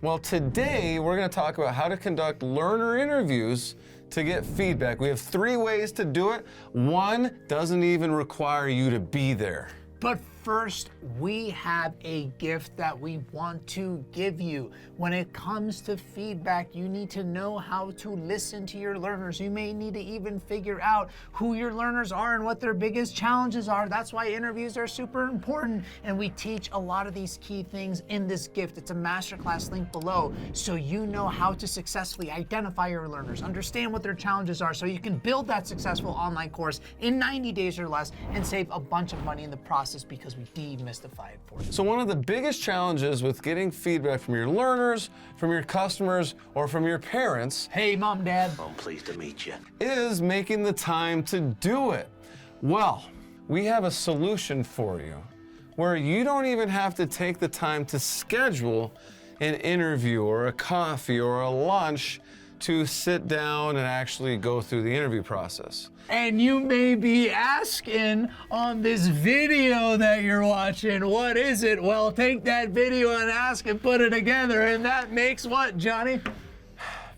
Well, today we're going to talk about how to conduct learner interviews to get feedback. We have 3 ways to do it. One doesn't even require you to be there. But first, we have a gift that we want to give you. When it comes to feedback, you need to know how to listen to your learners. You may need to even figure out who your learners are and what their biggest challenges are. That's why interviews are super important. And we teach a lot of these key things in this gift. It's a MasterClass link below, so you know how to successfully identify your learners, understand what their challenges are, so you can build that successful online course in 90 days or less and save a bunch of money in the process because we demystify it for you. So one of the biggest challenges with getting feedback from your learners, from your customers, or from your parents, hey, Mom, Dad. I'm pleased to meet you. is making the time to do it. Well, we have a solution for you where you don't even have to take the time to schedule an interview or a coffee or a lunch to sit down and actually go through the interview process. And you may be asking on this video that you're watching, what is it? Well, take that video and ask and put it together, and that makes what, Johnny?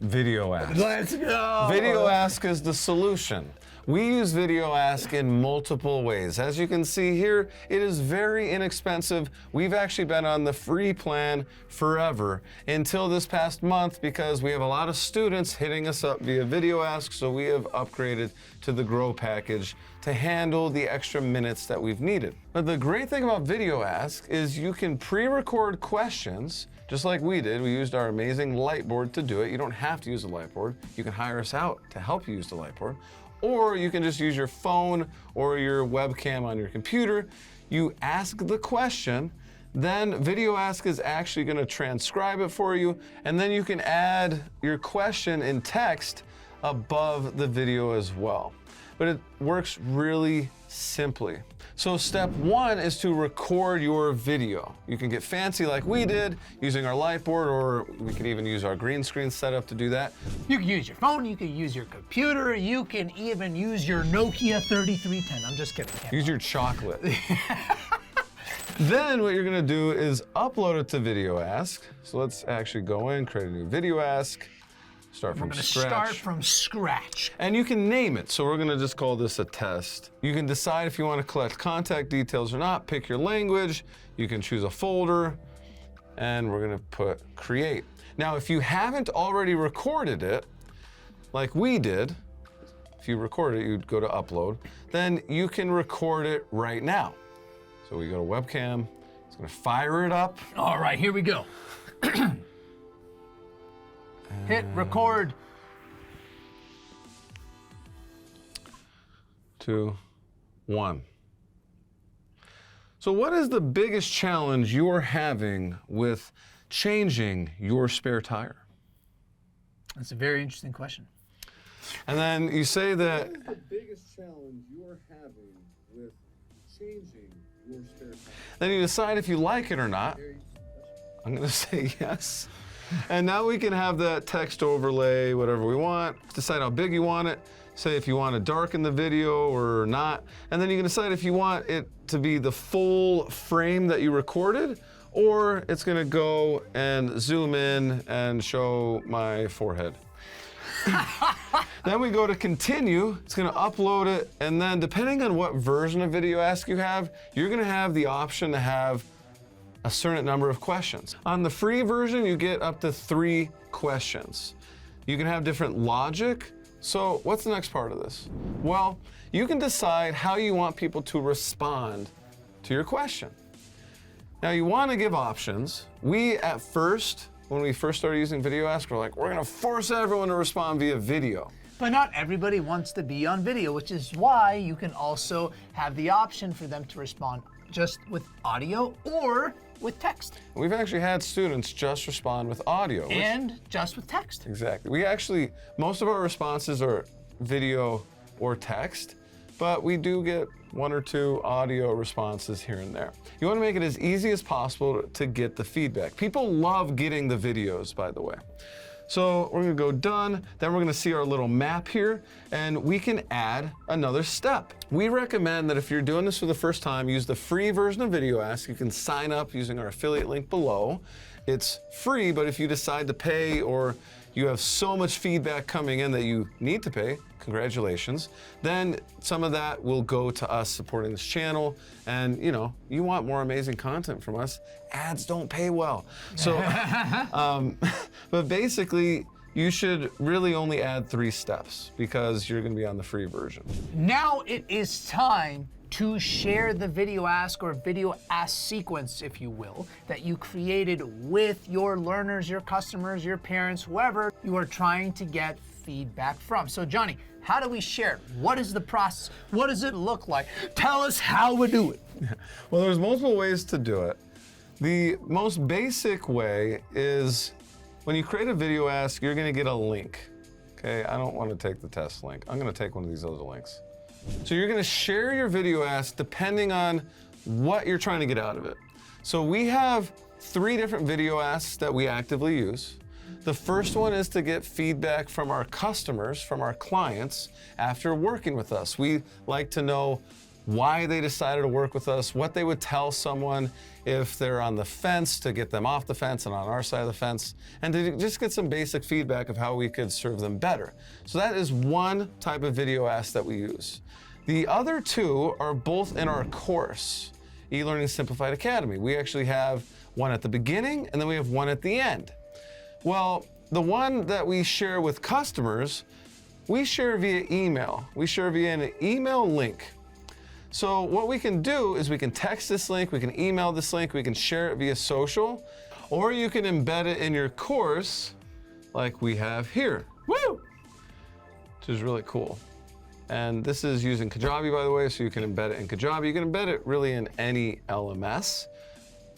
VideoAsk. Let's go. VideoAsk is the solution. We use VideoAsk in multiple ways. As you can see here, it is very inexpensive. We've actually been on the free plan forever until this past month because we have a lot of students hitting us up via VideoAsk, so we have upgraded to the Grow package to handle the extra minutes that we've needed. But the great thing about VideoAsk is you can pre-record questions just like we did. We used our amazing Lightboard to do it. You don't have to use the Lightboard. You can hire us out to help you use the Lightboard. Or you can just use your phone or your webcam on your computer. You ask the question, then VideoAsk is actually going to transcribe it for you, and then you can add your question in text above the video as well. But it works really simply. So step 1 is to record your video. You can get fancy like we did using our Lightboard, or we can even use our green screen setup to do that. You can use your phone, you can use your computer, you can even use your Nokia 3310. I'm just kidding. Use your chocolate. Then what you're gonna do is upload it to VideoAsk. So let's actually go in, create a new VideoAsk. Start from scratch. We're gonna start from scratch. And you can name it. So we're gonna just call this a test. You can decide if you want to collect contact details or not, pick your language, you can choose a folder, and we're gonna put create. Now, if you haven't already recorded it, like we did, if you record it, you'd go to upload, then you can record it right now. So we go to webcam, it's gonna fire it up. All right, here we go. Hit record. 2, 1. So what is the biggest challenge you're having with changing your spare tire? That's a very interesting question. And then you say that... What is the biggest challenge you're having with changing your spare tire? Then you decide if you like it or not. I'm gonna say yes. And now we can have that text overlay, whatever we want. Decide how big you want it. Say if you want to darken the video or not. And then you can decide if you want it to be the full frame that you recorded, or it's gonna go and zoom in and show my forehead. Then we go to continue, it's gonna upload it, and then depending on what version of VideoAsk you have, you're gonna have the option to have a certain number of questions. On the free version, you get up to 3 questions. You can have different logic. So what's the next part of this? Well, you can decide how you want people to respond to your question. Now you want to give options. We at first, when we first started using VideoAsk, we're like, we're gonna force everyone to respond via video. But not everybody wants to be on video, which is why you can also have the option for them to respond just with audio or with text. We've actually had students just respond with audio. And just with text. Exactly. We actually, most of our responses are video or text, but we do get 1 or 2 audio responses here and there. You want to make it as easy as possible to get the feedback. People love getting the videos, by the way. So we're gonna go done, then we're gonna see our little map here, and we can add another step. We recommend that if you're doing this for the first time, use the free version of VideoAsk. You can sign up using our affiliate link below. It's free, but if you decide to pay or you have so much feedback coming in that you need to pay, congratulations, then some of that will go to us supporting this channel. And you want more amazing content from us, ads don't pay well. So, but basically, you should really only add 3 steps because you're gonna be on the free version. Now it is time to share the VideoAsk or VideoAsk sequence, if you will, that you created with your learners, your customers, your parents, whoever you are trying to get feedback from. So Johnny, how do we share it? What is the process? What does it look like? Tell us how we do it. Well, there's multiple ways to do it. The most basic way is when you create a VideoAsk, you're gonna get a link. Okay, I don't wanna take the test link. I'm gonna take one of these other links. So you're gonna share your VideoAsk depending on what you're trying to get out of it. So we have 3 different VideoAsks that we actively use. The first one is to get feedback from our customers, from our clients, after working with us. We like to know why they decided to work with us, what they would tell someone if they're on the fence to get them off the fence and on our side of the fence, and to just get some basic feedback of how we could serve them better. So that is one type of VideoAsk that we use. The other 2 are both in our course, eLearning Simplified Academy. We actually have one at the beginning and then we have one at the end. Well, the one that we share with customers, we share via email. We share via an email link. So what we can do is we can text this link, we can email this link, we can share it via social, or you can embed it in your course like we have here. Woo! Which is really cool. And this is using Kajabi, by the way, so you can embed it in Kajabi. You can embed it really in any LMS.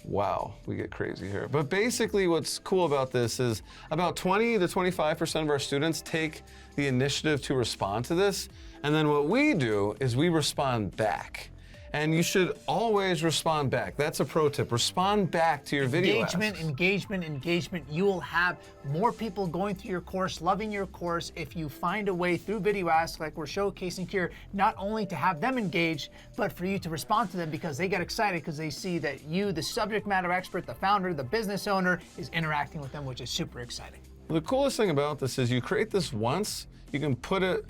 Wow, we get crazy here. But basically what's cool about this is about 20 to 25% of our students take the initiative to respond to this. And then what we do is we respond back. And you should always respond back. That's a pro tip. Respond back to your video Engagement, engagement, engagement. You will have more people going through your course, loving your course, if you find a way through VideoAsk, like we're showcasing here, not only to have them engaged, but for you to respond to them because they get excited because they see that you, the subject matter expert, the founder, the business owner, is interacting with them, which is super exciting. The coolest thing about this is you create this once, you can put it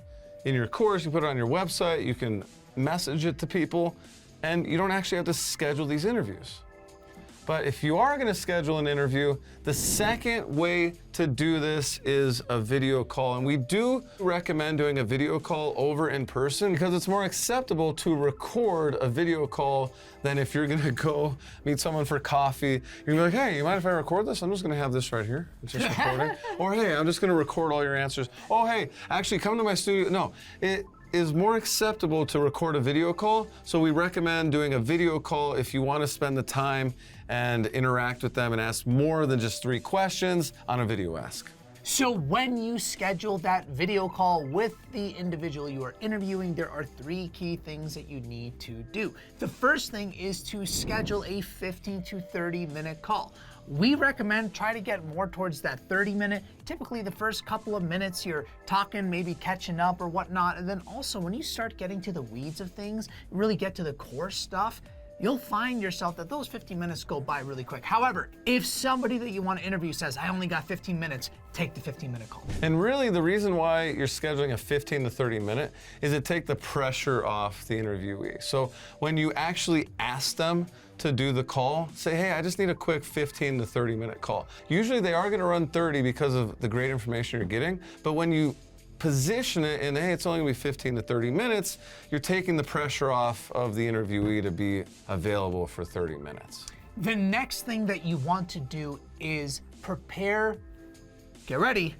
in your course, you put it on your website, you can message it to people, and you don't actually have to schedule these interviews. But if you are gonna schedule an interview, the second way to do this is a video call. And we do recommend doing a video call over in person because it's more acceptable to record a video call than if you're gonna go meet someone for coffee. You're gonna be like, hey, you mind if I record this? I'm just gonna have this right here. It's just recording. Or hey, I'm just gonna record all your answers. Oh, hey, actually come to my studio. No, it is more acceptable to record a video call. So we recommend doing a video call if you want to spend the time and interact with them and ask more than just 3 questions on a VideoAsk. So when you schedule that video call with the individual you are interviewing, there are 3 key things that you need to do. The first thing is to schedule a 15 to 30-minute call. We recommend try to get more towards that 30-minute. Typically the first couple of minutes you're talking, maybe catching up or whatnot. And then also when you start getting to the weeds of things, really get to the core stuff, you'll find yourself that those 15 minutes go by really quick. However, if somebody that you want to interview says, I only got 15 minutes, take the 15-minute call. And really the reason why you're scheduling a 15 to 30 minute is to take the pressure off the interviewee. So when you actually ask them to do the call, say, hey, I just need a quick 15 to 30 minute call. Usually they are gonna run 30 because of the great information you're getting, but when you position it in, hey, it's only gonna be 15 to 30 minutes, you're taking the pressure off of the interviewee to be available for 30 minutes. The next thing that you want to do is prepare, get ready,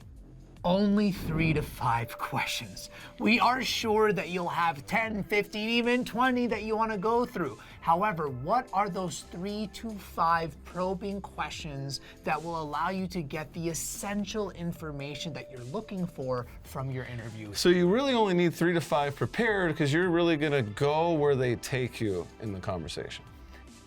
only 3 to 5 questions. We are sure that you'll have 10, 15, even 20 that you want to go through. However, what are those 3 to 5 probing questions that will allow you to get the essential information that you're looking for from your interview? So you really only need 3 to 5 prepared because you're really gonna go where they take you in the conversation.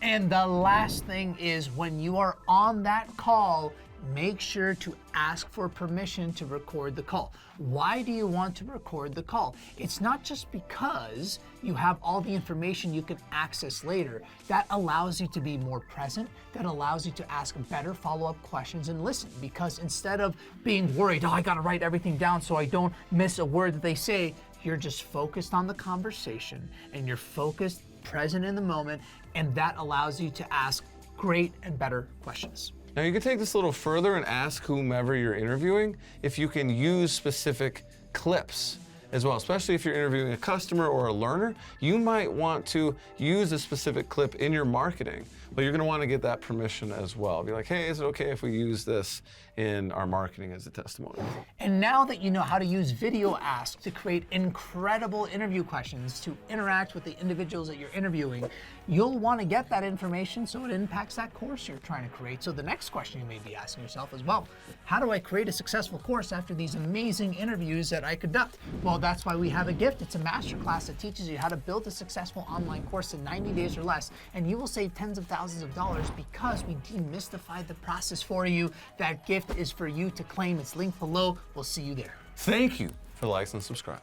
And the last thing is, when you are on that call, make sure to ask for permission to record the call. Why do you want to record the call? It's not just because you have all the information you can access later. That allows you to be more present, that allows you to ask better follow-up questions and listen, because instead of being worried, oh, I gotta write everything down so I don't miss a word that they say, you're just focused on the conversation and you're focused, present in the moment, and that allows you to ask great and better questions. Now you can take this a little further and ask whomever you're interviewing if you can use specific clips as well, especially if you're interviewing a customer or a learner. You might want to use a specific clip in your marketing, but you're gonna want to get that permission as well. Be like, hey, is it okay if we use this in our marketing as a testimonial? And now that you know how to use VideoAsk to create incredible interview questions to interact with the individuals that you're interviewing, you'll want to get that information so it impacts that course you're trying to create. So the next question you may be asking yourself is, well, how do I create a successful course after these amazing interviews that I conduct? Well, that's why we have a gift. It's a masterclass that teaches you how to build a successful online course in 90 days or less, and you will save tens of thousands of dollars because we demystified the process for you. That gift is for you to claim. It's linked below. We'll see you there. Thank you for the likes and subscribe.